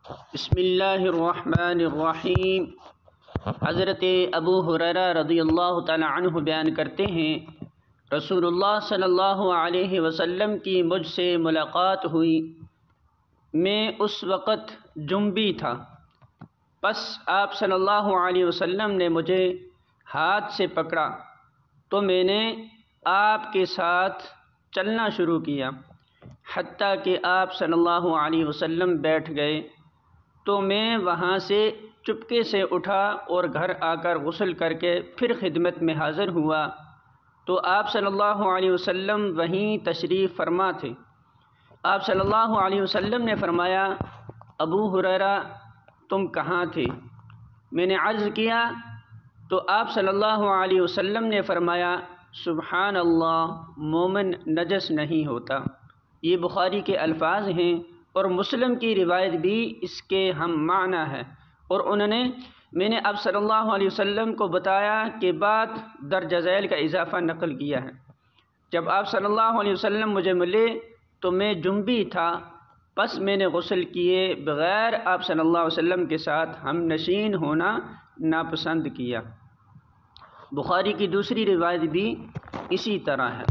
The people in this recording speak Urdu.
بسم اللہ الرحمن الرحیم۔ حضرت ابو ہریرہ رضی اللہ تعالی عنہ بیان کرتے ہیں، رسول اللہ صلی اللہ علیہ وسلم کی مجھ سے ملاقات ہوئی۔ میں اس وقت جنبی تھا، پس آپ صلی اللہ علیہ وسلم نے مجھے ہاتھ سے پکڑا تو میں نے آپ کے ساتھ چلنا شروع کیا، حتیٰ کہ آپ صلی اللہ علیہ وسلم بیٹھ گئے تو میں وہاں سے چپکے سے اٹھا اور گھر آ کر غسل کر کے پھر خدمت میں حاضر ہوا تو آپ صلی اللہ علیہ وسلم وہیں تشریف فرما تھے۔ آپ صلی اللہ علیہ وسلم نے فرمایا، ابو ہریرہ تم کہاں تھے؟ میں نے عرض کیا تو آپ صلی اللہ علیہ وسلم نے فرمایا، سبحان اللہ، مومن نجس نہیں ہوتا۔ یہ بخاری کے الفاظ ہیں اور مسلم کی روایت بھی اس کے ہم معنی ہے، اور میں نے آپ صلی اللہ علیہ وسلم کو بتایا کہ بات درجہ ذیل کا اضافہ نقل کیا ہے۔ جب آپ صلی اللہ علیہ وسلم مجھے ملے تو میں جنبی تھا، پس میں نے غسل کیے بغیر آپ صلی اللہ علیہ وسلم کے ساتھ ہم نشین ہونا ناپسند کیا۔ بخاری کی دوسری روایت بھی اسی طرح ہے۔